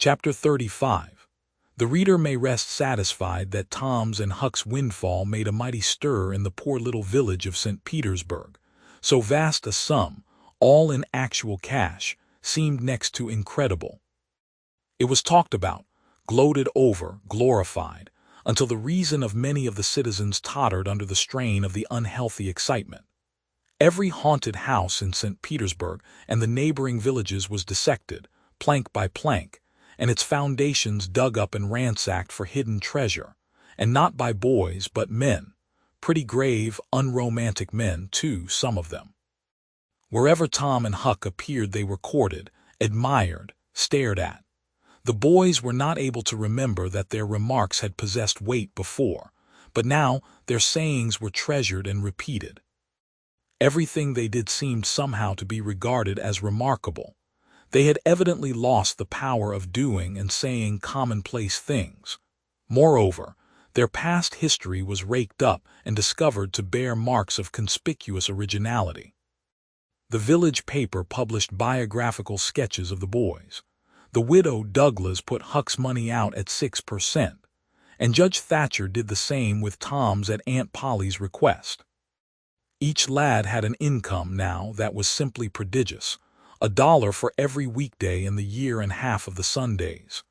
Chapter 35. The reader may rest satisfied that Tom's and Huck's windfall made a mighty stir in the poor little village of St. Petersburg. So vast a sum, all in actual cash, seemed next to incredible. It was talked about, gloated over, glorified, until the reason of many of the citizens tottered under the strain of the unhealthy excitement. Every haunted house in St. Petersburg and the neighboring villages was dissected, plank by plank, and its foundations dug up and ransacked for hidden treasure, and not by boys but men, pretty grave, unromantic men too, some of them. Wherever Tom and Huck appeared they were courted, admired, stared at. The boys were not able to remember that their remarks had possessed weight before, but now their sayings were treasured and repeated. Everything they did seemed somehow to be regarded as remarkable. They had evidently lost the power of doing and saying commonplace things. Moreover, their past history was raked up and discovered to bear marks of conspicuous originality. The village paper published biographical sketches of the boys. The widow Douglas put Huck's money out at 6%, and Judge Thatcher did the same with Tom's at Aunt Polly's request. Each lad had an income now that was simply prodigious. $1 for every weekday in the year and half of the Sundays.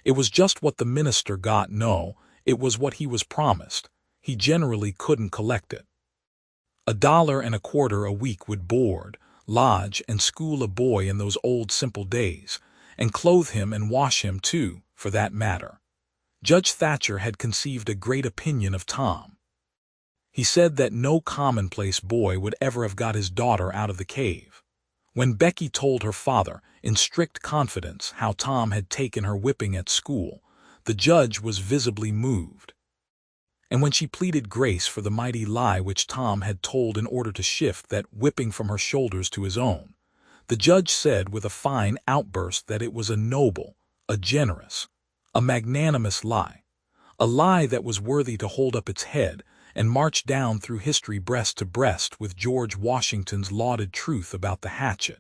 It was just what the minister got. No, it was what he was promised. He generally couldn't collect it. $1.25 a week would board, lodge, and school a boy in those old simple days, and clothe him and wash him too, for that matter. Judge Thatcher had conceived a great opinion of Tom. He said that no commonplace boy would ever have got his daughter out of the cave. When Becky told her father, in strict confidence, how Tom had taken her whipping at school, the judge was visibly moved. And when she pleaded grace for the mighty lie which Tom had told in order to shift that whipping from her shoulders to his own, the judge said with a fine outburst that it was a noble, a generous, a magnanimous lie, a lie that was worthy to hold up its head and march down through history breast to breast with George Washington's lauded truth about the hatchet.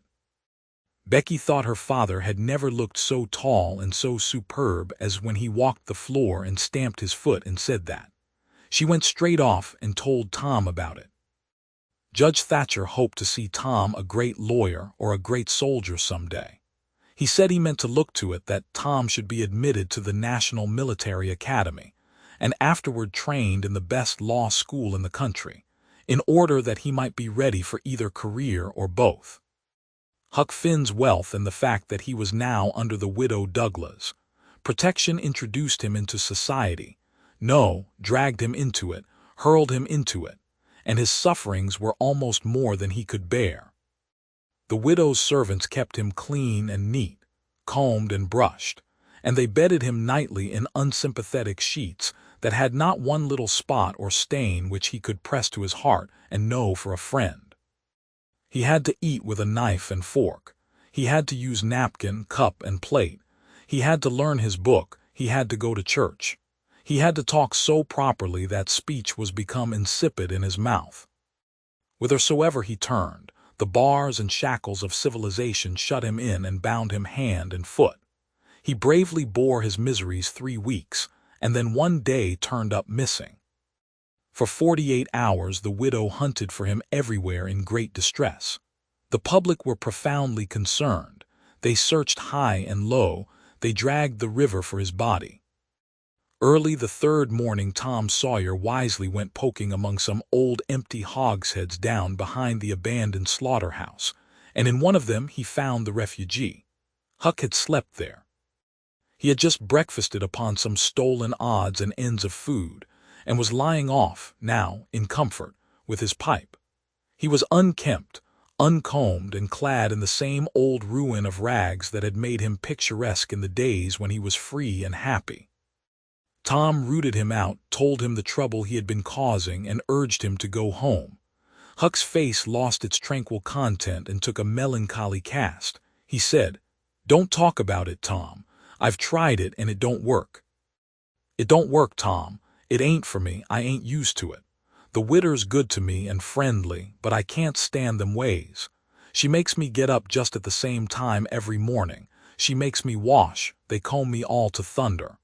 Becky thought her father had never looked so tall and so superb as when he walked the floor and stamped his foot and said that. She went straight off and told Tom about it. Judge Thatcher hoped to see Tom a great lawyer or a great soldier someday. He said he meant to look to it that Tom should be admitted to the National Military Academy, and afterward trained in the best law school in the country, in order that he might be ready for either career or both. Huck Finn's wealth and the fact that he was now under the widow Douglas' protection introduced him into society, dragged him into it, hurled him into it, and his sufferings were almost more than he could bear. The widow's servants kept him clean and neat, combed and brushed, and they bedded him nightly in unsympathetic sheets that had not one little spot or stain which he could press to his heart and know for a friend. He had to eat with a knife and fork. He had to use napkin, cup, and plate. He had to learn his book. He had to go to church. He had to talk so properly that speech was become insipid in his mouth. Whithersoever he turned, the bars and shackles of civilization shut him in and bound him hand and foot. He bravely bore his miseries 3 weeks, and then one day turned up missing. For 48 hours the widow hunted for him everywhere in great distress. The public were profoundly concerned. They searched high and low. They dragged the river for his body. Early the 3rd morning Tom Sawyer wisely went poking among some old empty hogsheads down behind the abandoned slaughterhouse, and in one of them he found the refugee. Huck had slept there. He had just breakfasted upon some stolen odds and ends of food, and was lying off, now, in comfort, with his pipe. He was unkempt, uncombed, and clad in the same old ruin of rags that had made him picturesque in the days when he was free and happy. Tom rooted him out, told him the trouble he had been causing, and urged him to go home. Huck's face lost its tranquil content and took a melancholy cast. He said, "Don't talk about it, Tom. I've tried it and it don't work." "It don't work, Tom. It ain't for me. I ain't used to it. The widder's good to me and friendly, but I can't stand them ways. She makes me get up just at the same time every morning. She makes me wash, they comb me all to thunder.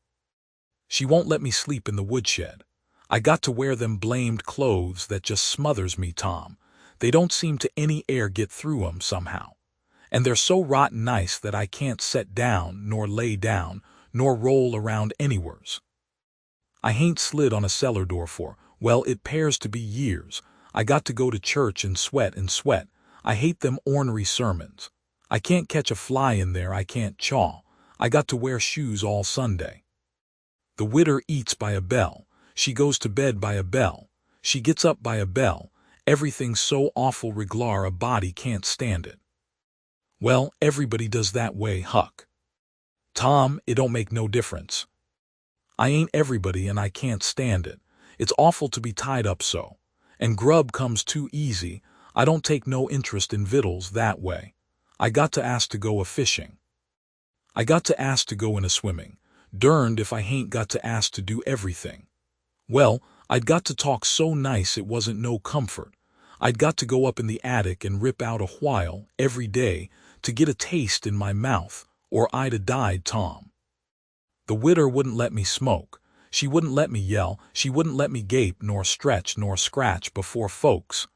She won't let me sleep in the woodshed. I got to wear them blamed clothes that just smothers me, Tom. They don't seem to any air get through 'em somehow. And they're so rotten nice that I can't set down, nor lay down, nor roll around anywheres. I hain't slid on a cellar door for, well, it 'pears to be years. I got to go to church and sweat and sweat. I hate them ornery sermons. I can't catch a fly in there, I can't chaw. I got to wear shoes all Sunday. The widder eats by a bell. She goes to bed by a bell. She gets up by a bell. Everything's so awful reglar a body can't stand it. Well, everybody does that way, Huck. Tom, it don't make no difference. I ain't everybody and I can't stand it. It's awful to be tied up so. And grub comes too easy. I don't take no interest in victuals that way. I got to ask to go a-fishing. I got to ask to go in a-swimming. Derned if I hain't got to ask to do everything. Well, I'd got to talk so nice it wasn't no comfort. I'd got to go up in the attic and rip out a while, every day, to get a taste in my mouth, or I'd a died, Tom. The widder wouldn't let me smoke. She wouldn't let me yell. She wouldn't let me gape nor stretch nor scratch before folks.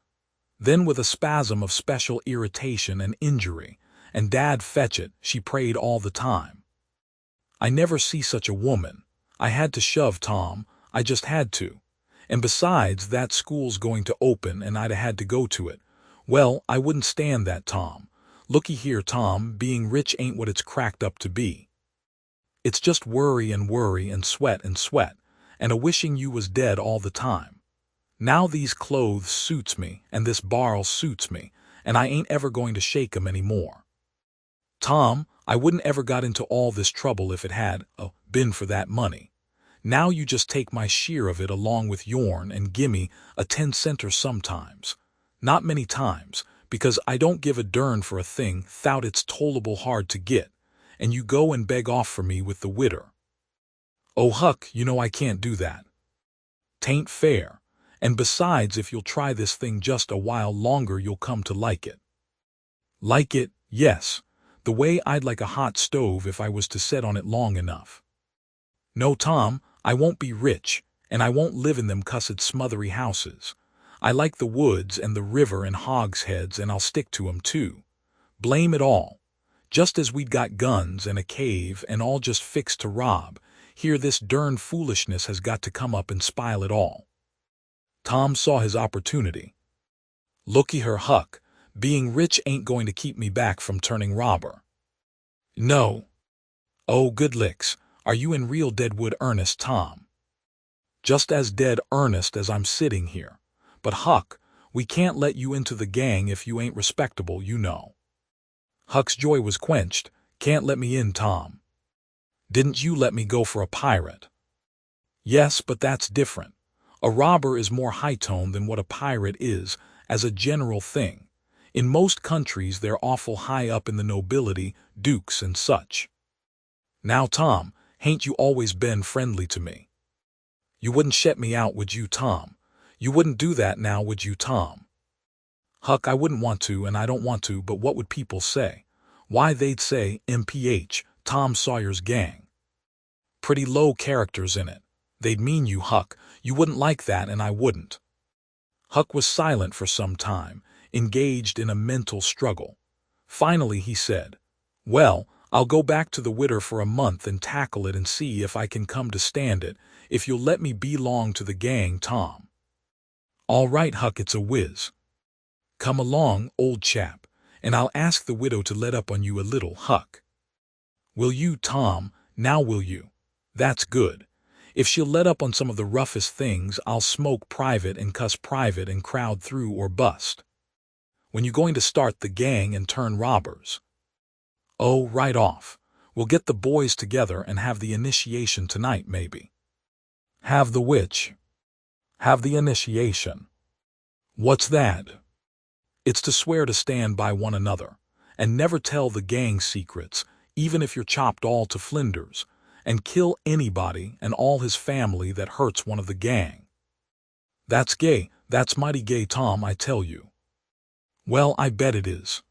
Then with a spasm of special irritation and injury, and Dad fetch it, she prayed all the time. I never see such a woman. I had to shove, Tom. I just had to. And besides, that school's going to open and I'd a had to go to it. Well, I wouldn't stand that, Tom. Looky here, Tom, being rich ain't what it's cracked up to be. It's just worry and sweat, and a wishing you was dead all the time. Now these clothes suits me, and this bar'l suits me, and I ain't ever going to shake 'em any more. Tom, I wouldn't ever got into all this trouble if it had been for that money. Now you just take my shear of it along with yourn and gimme a 10-center sometimes. Not many times, because I don't give a dern for a thing thout it's tollable hard to get, and you go and beg off for me with the widder. Oh, Huck, you know I can't do that. 'Tain't fair, and besides, if you'll try this thing just a while longer you'll come to like it. Like it, yes, the way I'd like a hot stove if I was to set on it long enough. No, Tom, I won't be rich, and I won't live in them cussed smothery houses. I like the woods and the river and hogsheads, and I'll stick to 'em too. Blame it all. Just as we'd got guns and a cave and all just fixed to rob, here this dern foolishness has got to come up and spile it all. Tom saw his opportunity. Looky her, Huck, being rich ain't going to keep me back from turning robber. No. Oh, good licks, are you in real deadwood earnest, Tom? Just as dead earnest as I'm sitting here. But Huck, we can't let you into the gang if you ain't respectable, you know. Huck's joy was quenched. Can't let me in, Tom. Didn't you let me go for a pirate? Yes, but that's different. A robber is more high-toned than what a pirate is, as a general thing. In most countries they're awful high up in the nobility, dukes and such. Now, Tom, hain't you always been friendly to me? You wouldn't shet me out, would you, Tom? You wouldn't do that now, would you, Tom? Huck, I wouldn't want to, and I don't want to, but what would people say? Why, they'd say, MPH, Tom Sawyer's gang. Pretty low characters in it. They'd mean you, Huck. You wouldn't like that, and I wouldn't. Huck was silent for some time, engaged in a mental struggle. Finally he said, Well, I'll go back to the widder for a month and tackle it and see if I can come to stand it, if you'll let me belong to the gang, Tom. All right, Huck, it's a whiz. Come along, old chap, and I'll ask the widow to let up on you a little, Huck. Will you, Tom? Now will you? That's good. If she'll let up on some of the roughest things, I'll smoke private and cuss private and crowd through or bust. When you going to start the gang and turn robbers? Oh, right off. We'll get the boys together and have the initiation tonight, maybe. Have the which? Have the initiation. What's that? It's to swear to stand by one another, and never tell the gang secrets, even if you're chopped all to flinders, and kill anybody and all his family that hurts one of the gang. That's gay, that's mighty gay, Tom, I tell you. Well, I bet it is.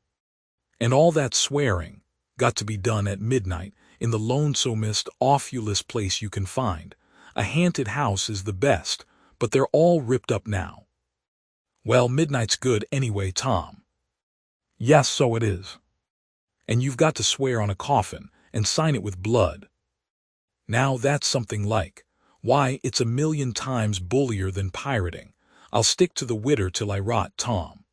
And all that swearing, got to be done at midnight in the lonesomest, awfulest place you can find. A haunted house is the best, but they're all ripped up now. Well, midnight's good anyway, Tom. Yes, so it is. And you've got to swear on a coffin and sign it with blood. Now that's something like. Why, it's 1,000,000 times bullier than pirating. I'll stick to the widder till I rot, Tom.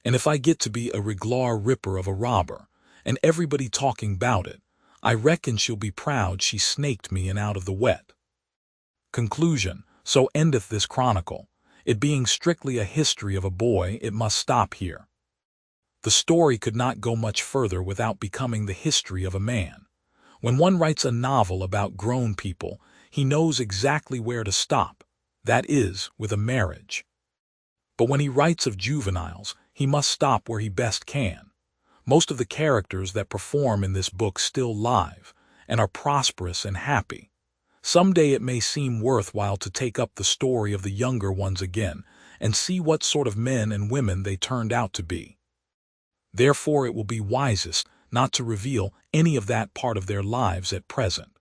And if I get to be a reglar ripper of a robber, and everybody talking 'bout it, I reckon she'll be proud she snaked me in out of the wet. Conclusion. So endeth this chronicle. It being strictly a history of a boy, it must stop here. The story could not go much further without becoming the history of a man. When one writes a novel about grown people, he knows exactly where to stop, that is, with a marriage. But when he writes of juveniles, he must stop where he best can. Most of the characters that perform in this book still live, and are prosperous and happy. Someday it may seem worthwhile to take up the story of the younger ones again, and see what sort of men and women they turned out to be. Therefore it will be wisest not to reveal any of that part of their lives at present.